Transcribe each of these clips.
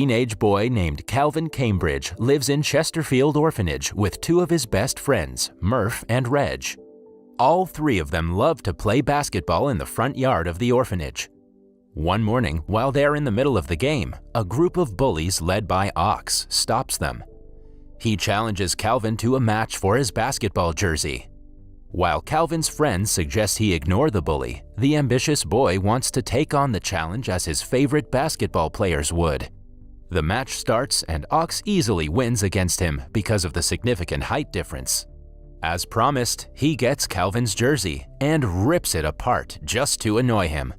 Teenage boy named Calvin Cambridge lives in Chesterfield Orphanage with two of his best friends, Murph and Reg. All three of them love to play basketball in the front yard of the orphanage. One morning, while they're in the middle of the game, a group of bullies led by Ox stops them. He challenges Calvin to a match for his basketball jersey. While Calvin's friends suggest he ignore the bully, the ambitious boy wants to take on the challenge as his favorite basketball players would. The match starts and Ox easily wins against him because of the significant height difference. As promised, he gets Calvin's jersey and rips it apart just to annoy him.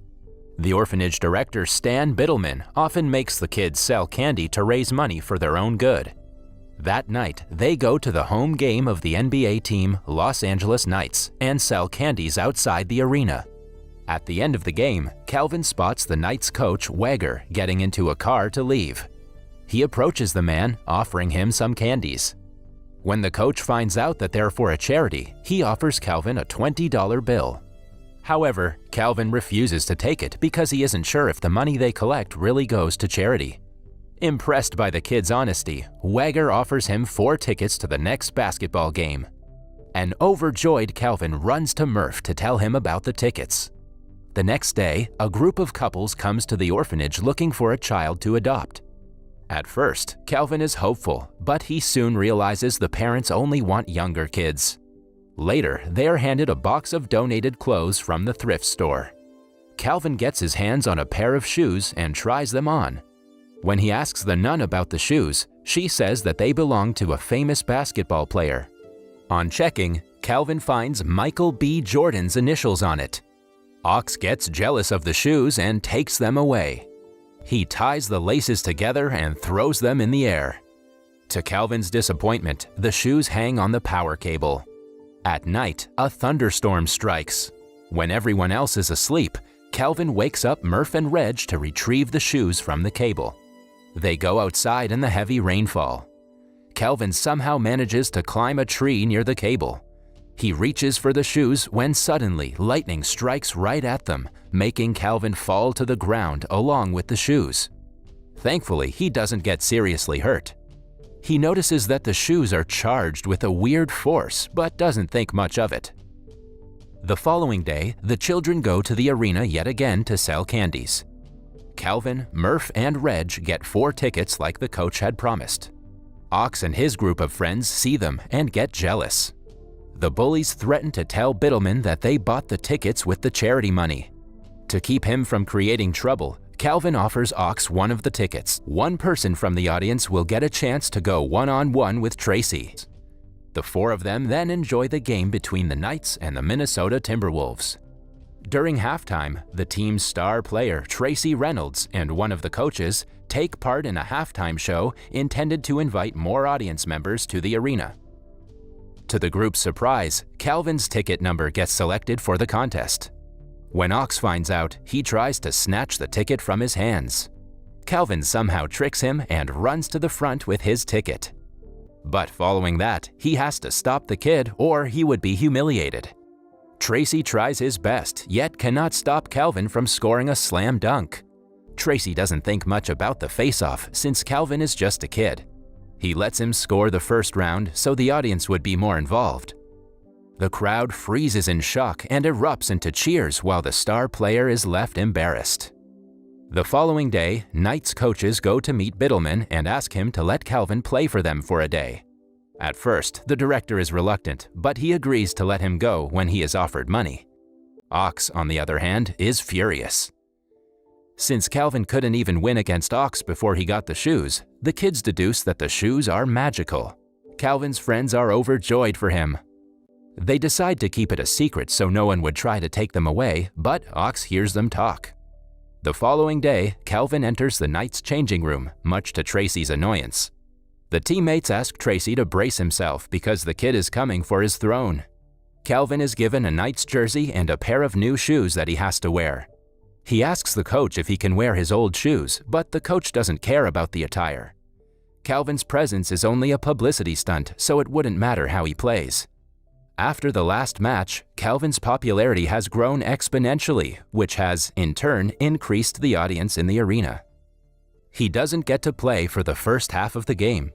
The orphanage director, Stan Biddleman, often makes the kids sell candy to raise money for their own good. That night, they go to the home game of the NBA team, Los Angeles Knights, and sell candies outside the arena. At the end of the game, Calvin spots the Knights coach, Wagger, getting into a car to leave. He approaches the man, offering him some candies. When the coach finds out that they're for a charity, he offers Calvin a $20 bill. However, Calvin refuses to take it because he isn't sure if the money they collect really goes to charity. Impressed by the kid's honesty, Wagger offers him 4 tickets to the next basketball game. An overjoyed Calvin runs to Murph to tell him about the tickets. The next day, a group of couples comes to the orphanage looking for a child to adopt. At first, Calvin is hopeful, but he soon realizes the parents only want younger kids. Later, they are handed a box of donated clothes from the thrift store. Calvin gets his hands on a pair of shoes and tries them on. When he asks the nun about the shoes, she says that they belong to a famous basketball player. On checking, Calvin finds Michael B. Jordan's initials on it. Ox gets jealous of the shoes and takes them away. He ties the laces together and throws them in the air. To Calvin's disappointment, the shoes hang on the power cable. At night, a thunderstorm strikes. When everyone else is asleep, Calvin wakes up Murph and Reg to retrieve the shoes from the cable. They go outside in the heavy rainfall. Calvin somehow manages to climb a tree near the cable. He reaches for the shoes when suddenly lightning strikes right at them, making Calvin fall to the ground along with the shoes. Thankfully, he doesn't get seriously hurt. He notices that the shoes are charged with a weird force, but doesn't think much of it. The following day, the children go to the arena yet again to sell candies. Calvin, Murph, and Reg get 4 tickets like the coach had promised. Ox and his group of friends see them and get jealous. The bullies threaten to tell Biddleman that they bought the tickets with the charity money. To keep him from creating trouble, Calvin offers Ox one of the tickets. One person from the audience will get a chance to go one-on-one with Tracy. The 4 of them then enjoy the game between the Knights and the Minnesota Timberwolves. During halftime, the team's star player, Tracy Reynolds, and one of the coaches take part in a halftime show intended to invite more audience members to the arena. To the group's surprise, Calvin's ticket number gets selected for the contest. When Ox finds out, he tries to snatch the ticket from his hands. Calvin somehow tricks him and runs to the front with his ticket. But following that, he has to stop the kid or he would be humiliated. Tracy tries his best, yet cannot stop Calvin from scoring a slam dunk. Tracy doesn't think much about the face-off since Calvin is just a kid. He lets him score the first round so the audience would be more involved. The crowd freezes in shock and erupts into cheers while the star player is left embarrassed. The following day, Knights coaches go to meet Biddleman and ask him to let Calvin play for them for a day. At first, the director is reluctant, but he agrees to let him go when he is offered money. Ox, on the other hand, is furious. Since Calvin couldn't even win against Ox before he got the shoes, the kids deduce that the shoes are magical. Calvin's friends are overjoyed for him. They decide to keep it a secret so no one would try to take them away, but Ox hears them talk. The following day, Calvin enters the Knights' changing room, much to Tracy's annoyance. The teammates ask Tracy to brace himself because the kid is coming for his throne. Calvin is given a Knights jersey and a pair of new shoes that he has to wear. He asks the coach if he can wear his old shoes, but the coach doesn't care about the attire. Calvin's presence is only a publicity stunt, so it wouldn't matter how he plays. After the last match, Calvin's popularity has grown exponentially, which has, in turn, increased the audience in the arena. He doesn't get to play for the first half of the game.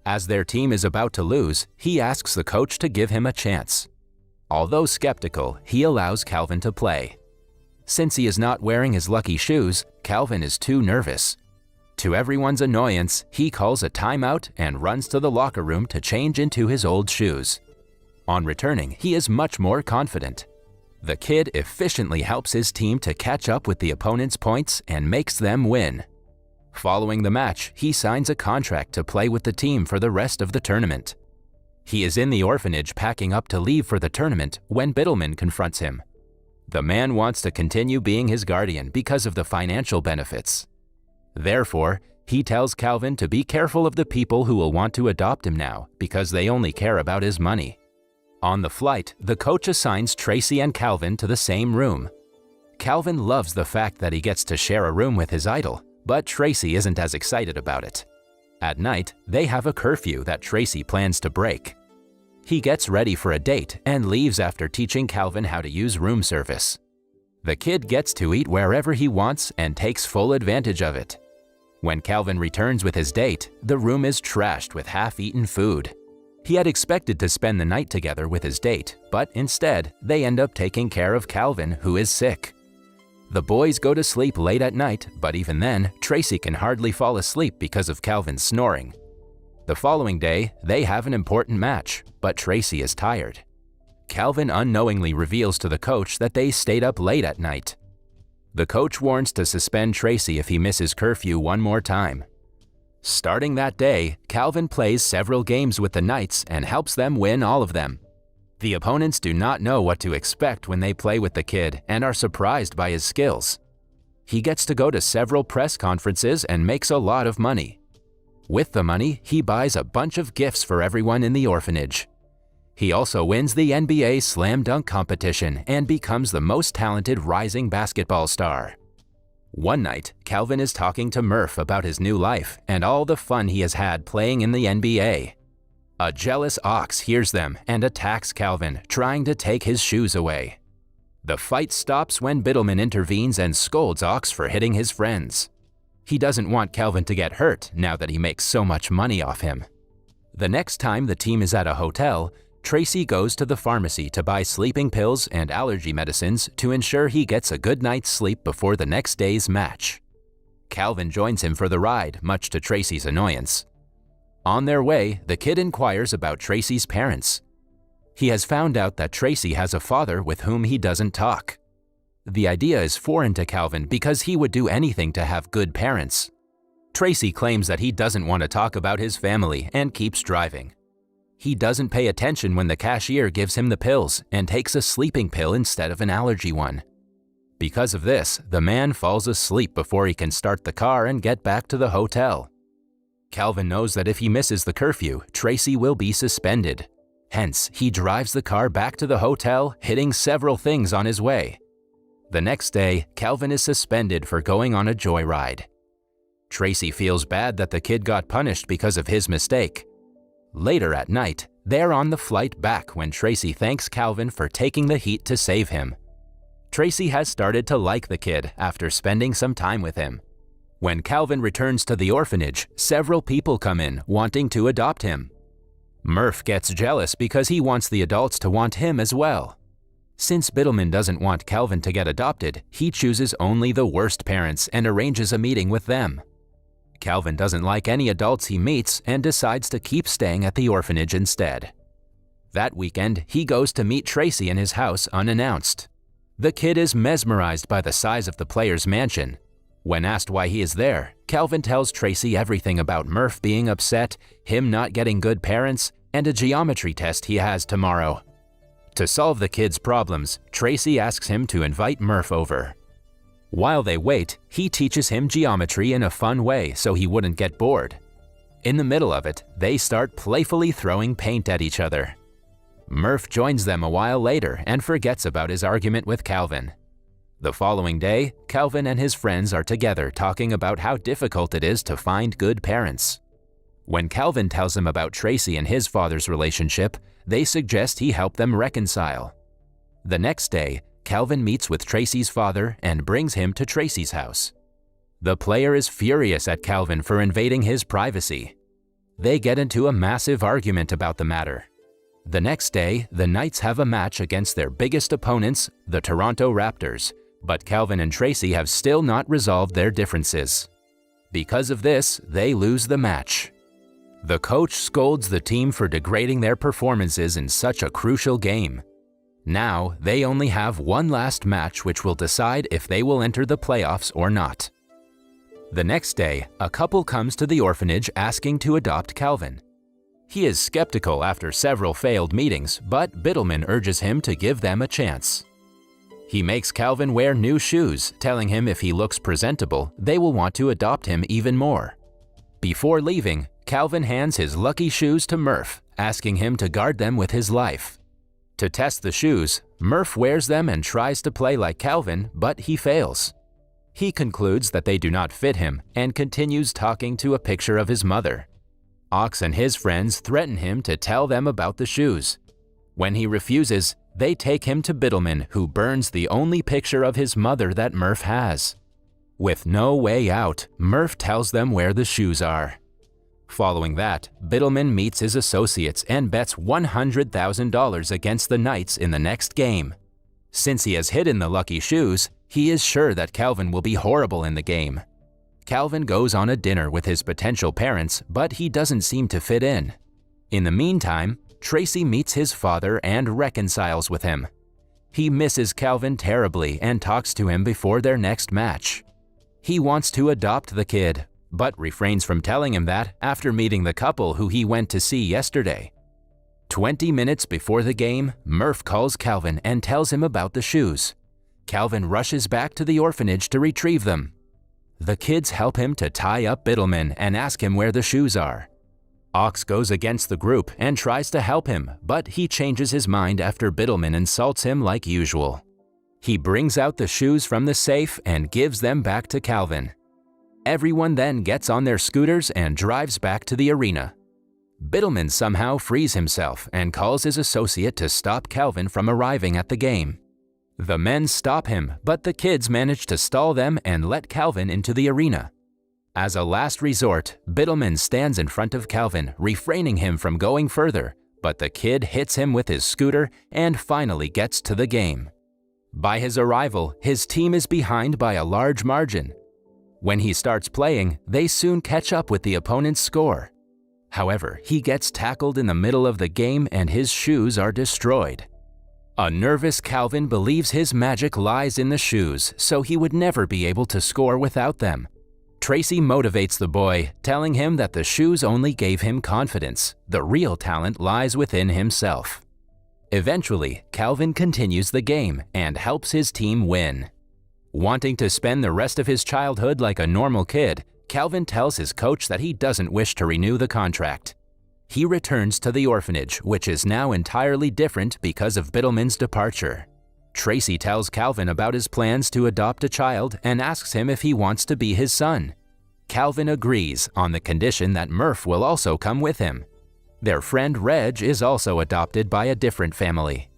As their team is about to lose, he asks the coach to give him a chance. Although skeptical, he allows Calvin to play. Since he is not wearing his lucky shoes, Calvin is too nervous. To everyone's annoyance, he calls a timeout and runs to the locker room to change into his old shoes. On returning, he is much more confident. The kid efficiently helps his team to catch up with the opponent's points and makes them win. Following the match, he signs a contract to play with the team for the rest of the tournament. He is in the orphanage packing up to leave for the tournament when Biddleman confronts him. The man wants to continue being his guardian because of the financial benefits. Therefore, he tells Calvin to be careful of the people who will want to adopt him now because they only care about his money. On the flight, the coach assigns Tracy and Calvin to the same room. Calvin loves the fact that he gets to share a room with his idol, but Tracy isn't as excited about it. At night, they have a curfew that Tracy plans to break. He gets ready for a date and leaves after teaching Calvin how to use room service. The kid gets to eat wherever he wants and takes full advantage of it. When Calvin returns with his date, the room is trashed with half-eaten food. He had expected to spend the night together with his date, but instead, they end up taking care of Calvin, who is sick. The boys go to sleep late at night, but even then, Tracy can hardly fall asleep because of Calvin's snoring. The following day, they have an important match, but Tracy is tired. Calvin unknowingly reveals to the coach that they stayed up late at night. The coach warns to suspend Tracy if he misses curfew one more time. Starting that day, Calvin plays several games with the Knights and helps them win all of them. The opponents do not know what to expect when they play with the kid and are surprised by his skills. He gets to go to several press conferences and makes a lot of money. With the money, he buys a bunch of gifts for everyone in the orphanage. He also wins the NBA slam dunk competition and becomes the most talented rising basketball star. One night, Calvin is talking to Murph about his new life and all the fun he has had playing in the NBA. A jealous ox hears them and attacks Calvin, trying to take his shoes away. The fight stops when Biddleman intervenes and scolds Ox for hitting his friends. He doesn't want Calvin to get hurt now that he makes so much money off him. The next time the team is at a hotel, Tracy goes to the pharmacy to buy sleeping pills and allergy medicines to ensure he gets a good night's sleep before the next day's match. Calvin joins him for the ride, much to Tracy's annoyance. On their way, the kid inquires about Tracy's parents. He has found out that Tracy has a father with whom he doesn't talk. The idea is foreign to Calvin because he would do anything to have good parents. Tracy claims that he doesn't want to talk about his family and keeps driving. He doesn't pay attention when the cashier gives him the pills and takes a sleeping pill instead of an allergy one. Because of this, the man falls asleep before he can start the car and get back to the hotel. Calvin knows that if he misses the curfew, Tracy will be suspended. Hence, he drives the car back to the hotel, hitting several things on his way. The next day, Calvin is suspended for going on a joyride. Tracy feels bad that the kid got punished because of his mistake. Later at night, they're on the flight back when Tracy thanks Calvin for taking the heat to save him. Tracy has started to like the kid after spending some time with him. When Calvin returns to the orphanage, several people come in wanting to adopt him. Murph gets jealous because he wants the adults to want him as well. Since Biddleman doesn't want Calvin to get adopted, he chooses only the worst parents and arranges a meeting with them. Calvin doesn't like any adults he meets and decides to keep staying at the orphanage instead. That weekend, he goes to meet Tracy in his house unannounced. The kid is mesmerized by the size of the player's mansion. When asked why he is there, Calvin tells Tracy everything about Murph being upset, him not getting good parents, and a geometry test he has tomorrow. To solve the kid's problems, Tracy asks him to invite Murph over. While they wait, he teaches him geometry in a fun way so he wouldn't get bored. In the middle of it, they start playfully throwing paint at each other. Murph joins them a while later and forgets about his argument with Calvin. The following day, Calvin and his friends are together talking about how difficult it is to find good parents. When Calvin tells him about Tracy and his father's relationship, they suggest he help them reconcile. The next day, Calvin meets with Tracy's father and brings him to Tracy's house. The player is furious at Calvin for invading his privacy. They get into a massive argument about the matter. The next day, the Knights have a match against their biggest opponents, the Toronto Raptors, but Calvin and Tracy have still not resolved their differences. Because of this, they lose the match. The coach scolds the team for degrading their performances in such a crucial game. Now, they only have one last match which will decide if they will enter the playoffs or not. The next day, a couple comes to the orphanage asking to adopt Calvin. He is skeptical after several failed meetings, but Biddleman urges him to give them a chance. He makes Calvin wear new shoes, telling him if he looks presentable, they will want to adopt him even more. Before leaving, Calvin hands his lucky shoes to Murph, asking him to guard them with his life. To test the shoes, Murph wears them and tries to play like Calvin, but he fails. He concludes that they do not fit him and continues talking to a picture of his mother. Ox and his friends threaten him to tell them about the shoes. When he refuses, they take him to Biddleman, who burns the only picture of his mother that Murph has. With no way out, Murph tells them where the shoes are. Following that, Biddleman meets his associates and bets $100,000 against the Knights in the next game. Since he has hidden the lucky shoes, he is sure that Calvin will be horrible in the game. Calvin goes on a dinner with his potential parents, but he doesn't seem to fit in. In the meantime, Tracy meets his father and reconciles with him. He misses Calvin terribly and talks to him before their next match. He wants to adopt the kid, but refrains from telling him that after meeting the couple who he went to see yesterday. 20 minutes before the game, Murph calls Calvin and tells him about the shoes. Calvin rushes back to the orphanage to retrieve them. The kids help him to tie up Biddleman and ask him where the shoes are. Ox goes against the group and tries to help him, but he changes his mind after Biddleman insults him like usual. He brings out the shoes from the safe and gives them back to Calvin. Everyone then gets on their scooters and drives back to the arena. Biddleman somehow frees himself and calls his associate to stop Calvin from arriving at the game. The men stop him, but the kids manage to stall them and let Calvin into the arena. As a last resort, Biddleman stands in front of Calvin, refraining him from going further, but the kid hits him with his scooter and finally gets to the game. By his arrival, his team is behind by a large margin. When he starts playing, they soon catch up with the opponent's score. However, he gets tackled in the middle of the game and his shoes are destroyed. A nervous Calvin believes his magic lies in the shoes, so he would never be able to score without them. Tracy motivates the boy, telling him that the shoes only gave him confidence. The real talent lies within himself. Eventually, Calvin continues the game and helps his team win. Wanting to spend the rest of his childhood like a normal kid, Calvin tells his coach that he doesn't wish to renew the contract. He returns to the orphanage, which is now entirely different because of Biddleman's departure. Tracy tells Calvin about his plans to adopt a child and asks him if he wants to be his son. Calvin agrees on the condition that Murph will also come with him. Their friend Reg is also adopted by a different family.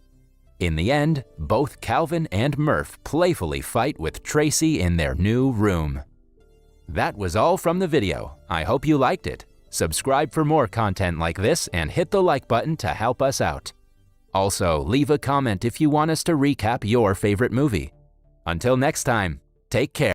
In the end, both Calvin and Murph playfully fight with Tracy in their new room. That was all from the video. I hope you liked it. Subscribe for more content like this and hit the like button to help us out. Also, leave a comment if you want us to recap your favorite movie. Until next time, take care.